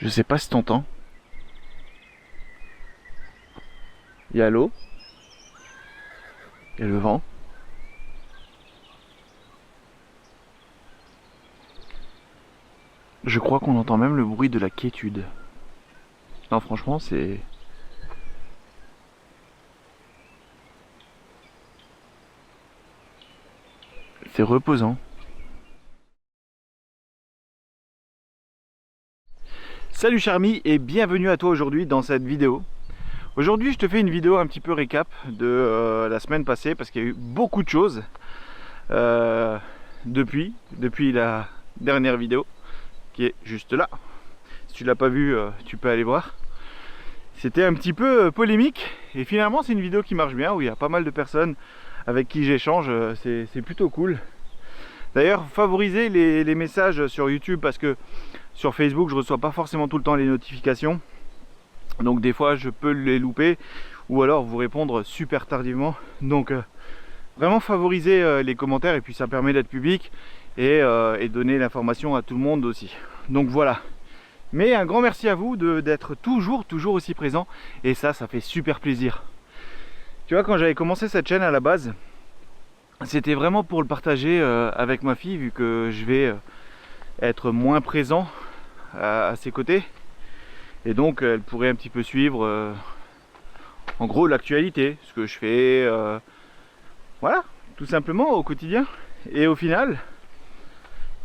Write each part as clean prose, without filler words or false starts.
Je sais pas si t'entends. Il y a l'eau. Il y a le vent. Je crois qu'on entend même le bruit de la quiétude. Non, franchement, c'est reposant. Salut Charmy et bienvenue à toi aujourd'hui dans cette vidéo. Aujourd'hui je te fais une vidéo un petit peu récap de la semaine passée parce qu'il y a eu beaucoup de choses depuis la dernière vidéo qui est juste là. Si tu l'as pas vue, tu peux aller voir. C'était un petit peu polémique et finalement c'est une vidéo qui marche bien où il y a pas mal de personnes avec qui j'échange, c'est plutôt cool. D'ailleurs, favorisez les messages sur YouTube parce que sur Facebook je reçois pas forcément tout le temps les notifications, donc des fois je peux les louper ou alors vous répondre super tardivement. Donc vraiment favoriser les commentaires et puis ça permet d'être public et donner l'information à tout le monde aussi. Donc voilà. Mais un grand merci à vous d'être toujours aussi présent et ça fait super plaisir. Tu vois, quand j'avais commencé cette chaîne à la base, c'était vraiment pour le partager avec ma fille vu que je vais être moins présent à ses côtés et donc elle pourrait un petit peu suivre en gros l'actualité, ce que je fais, voilà, tout simplement au quotidien. Et au final,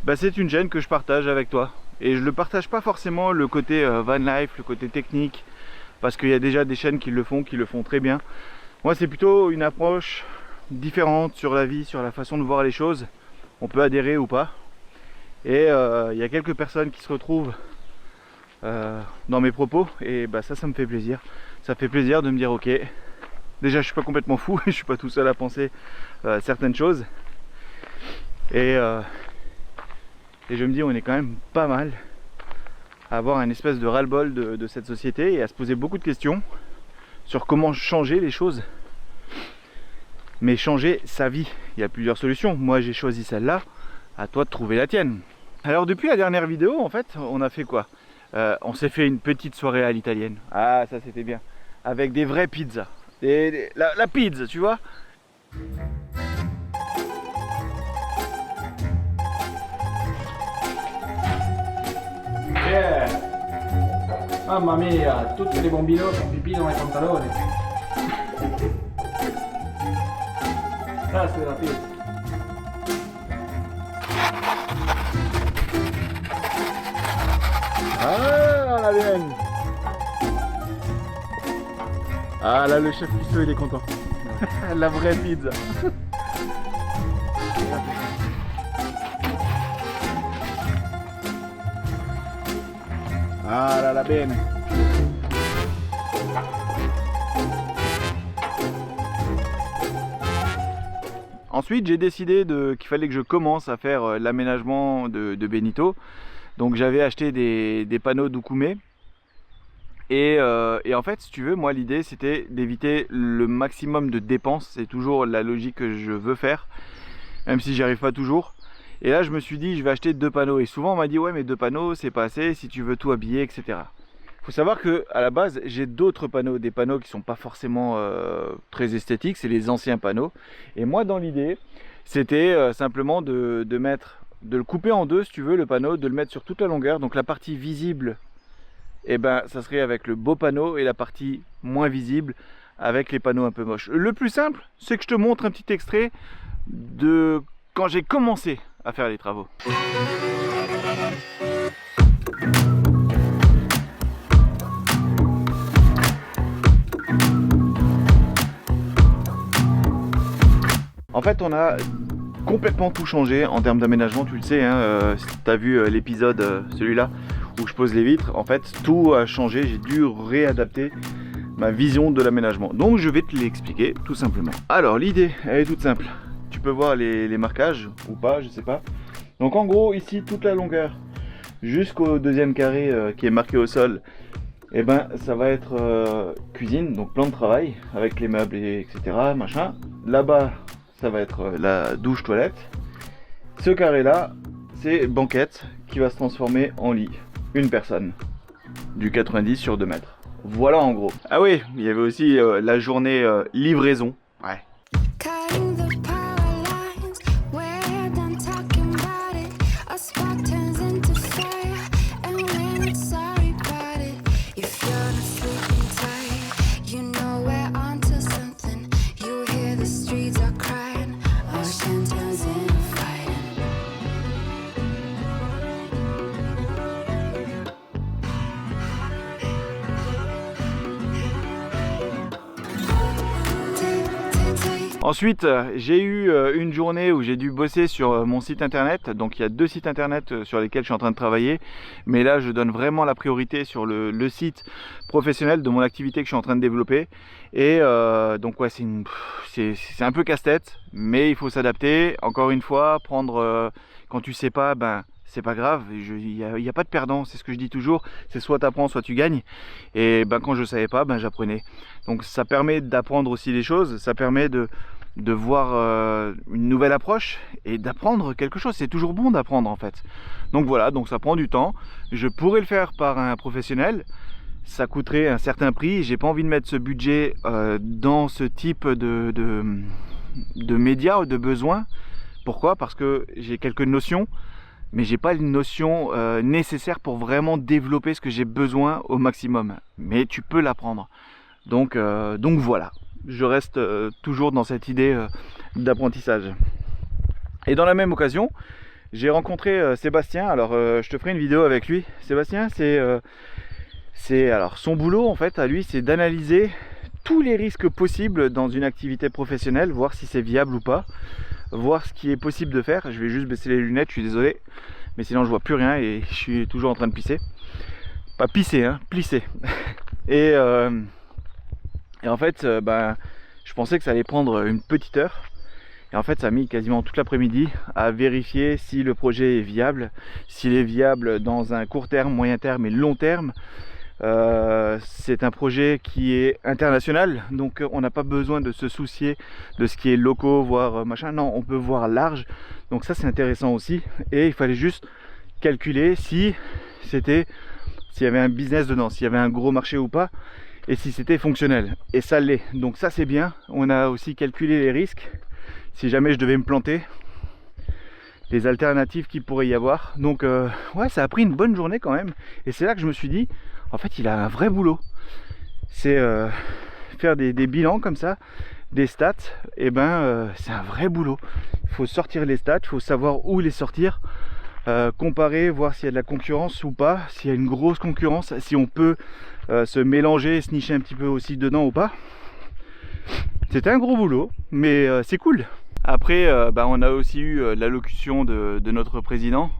bah, c'est une chaîne que je partage avec toi et je ne partage pas forcément le côté van life, le côté technique, parce qu'il y a déjà des chaînes qui le font très bien. Moi c'est plutôt une approche différente sur la vie, sur la façon de voir les choses. On peut adhérer ou pas. Et il y a quelques personnes qui se retrouvent dans mes propos et bah ça me fait plaisir. Ça fait plaisir de me dire ok, déjà je suis pas complètement fou, je suis pas tout seul à penser certaines choses. Et je me dis on est quand même pas mal à avoir un espèce de ras-le-bol de cette société et à se poser beaucoup de questions sur comment changer les choses. Mais changer sa vie, il y a plusieurs solutions. Moi j'ai choisi celle-là, à toi de trouver la tienne. Alors depuis la dernière vidéo, en fait, on a fait quoi? On s'est fait une petite soirée à l'italienne. Ah, ça c'était bien. Avec des vraies pizzas. La pizza, tu vois. Yeah. Mamma mia, tutte le bambine con pipì nei pantaloni. Ah, c'est la pizza. Ah, la mienne. Ah là, le chef Cuisseau il est content. La vraie pizza. Ah là, la bene. Ensuite, j'ai décidé qu'il fallait que je commence à faire l'aménagement de Benito. Donc j'avais acheté des panneaux Doucoumé. Et en fait, si tu veux, moi l'idée c'était d'éviter le maximum de dépenses. C'est toujours la logique que je veux faire, même si j'y arrive pas toujours. Et là je me suis dit je vais acheter 2 panneaux. Et souvent on m'a dit ouais mais 2 panneaux c'est pas assez si tu veux tout habiller, etc. Faut savoir que à la base j'ai d'autres panneaux, des panneaux qui sont pas forcément très esthétiques, c'est les anciens panneaux. Et moi dans l'idée c'était simplement de le couper en deux si tu veux le panneau, de le mettre sur toute la longueur. Donc la partie visible, et ben ça serait avec le beau panneau et la partie moins visible avec les panneaux un peu moches. Le plus simple c'est que je te montre un petit extrait de quand j'ai commencé à faire les travaux. En fait on a complètement tout changé en termes d'aménagement, tu le sais, hein, si tu as vu l'épisode celui-là où je pose les vitres, en fait tout a changé, j'ai dû réadapter ma vision de l'aménagement. Donc je vais te l'expliquer tout simplement. Alors l'idée elle est toute simple, tu peux voir les marquages ou pas, je sais pas. Donc en gros ici toute la longueur jusqu'au deuxième carré qui est marqué au sol, et ben ça va être cuisine, donc plan de travail avec les meubles et etc machin. Là-bas ça va être la douche toilette. Ce carré là c'est banquette qui va se transformer en lit, une personne. du 90 sur 2 mètres. Voilà en gros. Ah oui, il y avait aussi la journée livraison. Ouais. Cutting the power lines, we're done talking about it. A spark turns into fire, and we're not sorry about it. If you're not sleeping tight, you know we're onto something. You hear the streets are crying, ocean turns into fighting. Ensuite, j'ai eu une journée où j'ai dû bosser sur mon site internet. Donc il y a 2 sites internet sur lesquels je suis en train de travailler. Mais là, je donne vraiment la priorité sur le site professionnel de mon activité que je suis en train de développer. Et donc ouais, c'est un peu casse-tête, mais il faut s'adapter. Encore une fois, prendre quand tu sais pas, ben c'est pas grave, il y a pas de perdant, c'est ce que je dis toujours, c'est soit tu apprends, soit tu gagnes. Et ben quand je savais pas, ben j'apprenais. Donc ça permet d'apprendre aussi les choses, ça permet de voir une nouvelle approche et d'apprendre quelque chose. C'est toujours bon d'apprendre en fait. Donc voilà, donc ça prend du temps. Je pourrais le faire par un professionnel, ça coûterait un certain prix. J'ai pas envie de mettre ce budget dans ce type de médias ou de besoins. Pourquoi? Parce que j'ai quelques notions, mais j'ai pas une notion nécessaire pour vraiment développer ce que j'ai besoin au maximum. Mais tu peux l'apprendre. Donc voilà, je reste toujours dans cette idée d'apprentissage. Et dans la même occasion, j'ai rencontré Sébastien. Alors je te ferai une vidéo avec lui. Sébastien, alors son boulot en fait à lui, c'est d'analyser tous les risques possibles dans une activité professionnelle, voir si c'est viable ou pas, voir ce qui est possible de faire. Je vais juste baisser les lunettes, je suis désolé, mais sinon je vois plus rien et je suis toujours en train de pisser. Pas pisser, hein, plisser. Et en fait, je pensais que ça allait prendre une petite heure. Et en fait, ça a mis quasiment toute l'après-midi à vérifier si le projet est viable, s'il est viable dans un court terme, moyen terme et long terme. C'est un projet qui est international, donc on n'a pas besoin de se soucier de ce qui est locaux, voire machin. Non, on peut voir large, donc ça c'est intéressant aussi. Et il fallait juste calculer s'il y avait un business dedans, s'il y avait un gros marché ou pas, et si c'était fonctionnel. Et ça l'est, donc ça c'est bien. On a aussi calculé les risques, si jamais je devais me planter, les alternatives qu'il pourrait y avoir. Donc ouais, ça a pris une bonne journée quand même. Et c'est là que je me suis dit, en fait il a un vrai boulot. C'est faire des bilans comme ça, des stats, et c'est un vrai boulot. Il faut sortir les stats, il faut savoir où les sortir, comparer, voir s'il y a de la concurrence ou pas, s'il y a une grosse concurrence, si on peut se mélanger, se nicher un petit peu aussi dedans ou pas. C'était un gros boulot, mais c'est cool. Après, on a aussi eu l'allocution de notre président.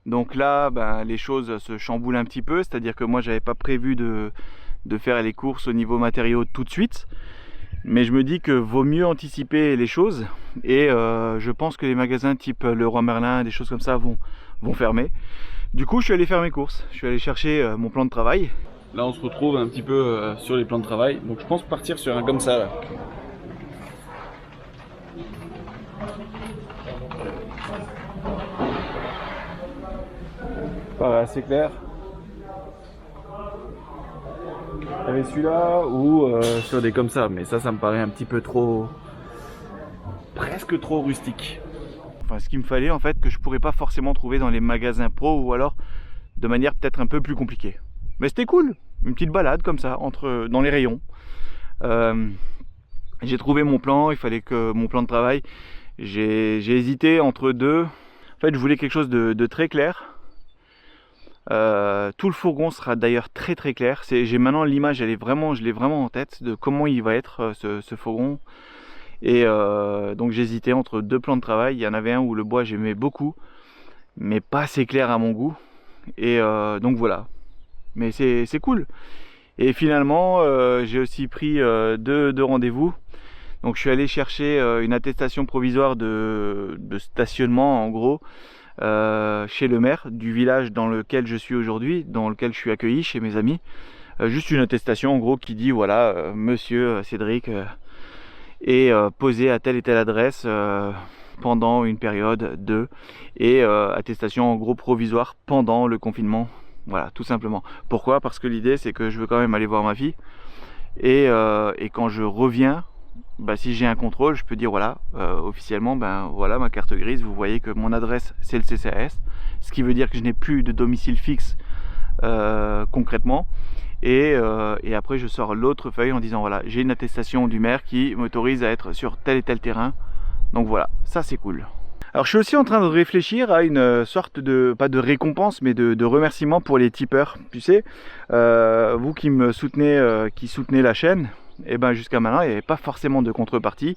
Donc là, les choses se chamboulent un petit peu. C'est-à-dire que moi, j'avais pas prévu de faire les courses au niveau matériaux tout de suite. Mais je me dis que vaut mieux anticiper les choses. Et je pense que les magasins type Leroy Merlin, des choses comme ça vont fermer. Du coup, je suis allé faire mes courses. Je suis allé chercher mon plan de travail. Là, on se retrouve un petit peu sur les plans de travail. Donc je pense partir sur un comme ça là. Paraît assez clair. Il y avait celui-là ou sur des comme ça, mais ça me paraît un petit peu trop, presque trop rustique. Enfin, ce qu'il me fallait en fait, que je pourrais pas forcément trouver dans les magasins pro, ou alors de manière peut-être un peu plus compliquée. Mais c'était cool, une petite balade comme ça dans les rayons. J'ai trouvé mon plan, il fallait que mon plan de travail. J'ai hésité entre deux. En fait, je voulais quelque chose de très clair. Tout le fourgon sera d'ailleurs très très clair. J'ai maintenant l'image, je l'ai vraiment en tête de comment il va être ce fourgon. Et donc j'hésitais entre deux plans de travail. Il y en avait un où le bois j'aimais beaucoup, mais pas assez clair à mon goût. Et donc voilà. Mais c'est cool. Et finalement, j'ai aussi pris deux rendez-vous. Donc je suis allé chercher une attestation provisoire de stationnement en gros. Chez le maire du village dans lequel je suis aujourd'hui, dans lequel je suis accueilli chez mes amis. Juste une attestation en gros qui dit voilà, monsieur Cédric est posé à telle et telle adresse pendant une période de, et attestation en gros provisoire pendant le confinement Voilà, tout simplement. Pourquoi? Parce que l'idée c'est que je veux quand même aller voir ma fille. Et quand je reviens, bah, si j'ai un contrôle, je peux dire voilà, officiellement, ben voilà ma carte grise, vous voyez que mon adresse c'est le CCAS, ce qui veut dire que je n'ai plus de domicile fixe concrètement. Et après je sors l'autre feuille en disant voilà, j'ai une attestation du maire qui m'autorise à être sur tel et tel terrain. Donc voilà, ça c'est cool. Alors je suis aussi en train de réfléchir à une sorte de, pas de récompense, mais de remerciement pour les tipeurs. Tu sais, vous qui me soutenez, qui soutenez la chaîne, et ben jusqu'à maintenant il n'y avait pas forcément de contrepartie.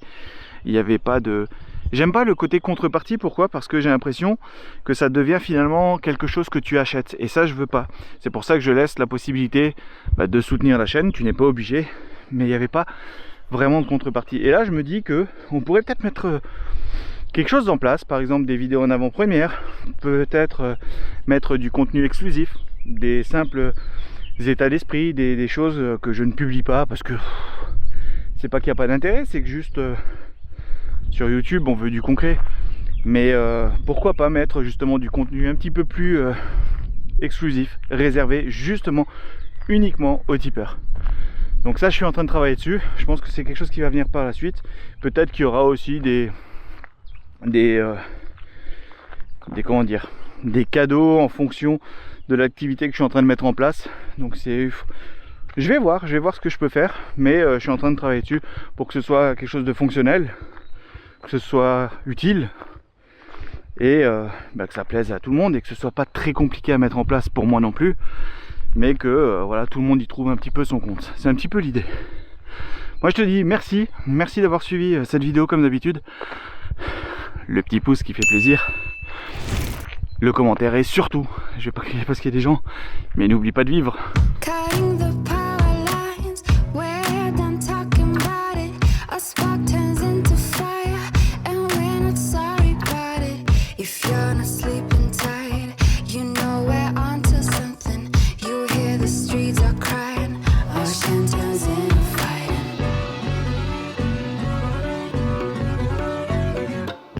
Il n'y avait pas de... J'aime pas le côté contrepartie, pourquoi? Parce que j'ai l'impression que ça devient finalement quelque chose que tu achètes. Et ça je veux pas. C'est pour ça que je laisse la possibilité de soutenir la chaîne, tu n'es pas obligé, mais il n'y avait pas vraiment de contrepartie. Et là je me dis que on pourrait peut-être mettre quelque chose en place, par exemple des vidéos en avant-première, peut-être mettre du contenu exclusif, des simples états d'esprit, des choses que je ne publie pas parce que c'est pas qu'il n'y a pas d'intérêt, c'est que juste sur YouTube on veut du concret. Mais pourquoi pas mettre justement du contenu un petit peu plus exclusif, réservé justement uniquement aux tipeurs. Donc ça je suis en train de travailler dessus, je pense que c'est quelque chose qui va venir par la suite. Peut-être qu'il y aura aussi des comment dire, des cadeaux en fonction de l'activité que je suis en train de mettre en place. Donc c'est, je vais voir ce que je peux faire, mais je suis en train de travailler dessus pour que ce soit quelque chose de fonctionnel, que ce soit utile et que ça plaise à tout le monde et que ce soit pas très compliqué à mettre en place pour moi non plus, mais que voilà, tout le monde y trouve un petit peu son compte. C'est un petit peu l'idée. Moi je te dis merci d'avoir suivi cette vidéo comme d'habitude. Le petit pouce qui fait plaisir, le commentaire et surtout, je vais pas crier parce qu'il y a des gens, mais n'oublie pas de vivre.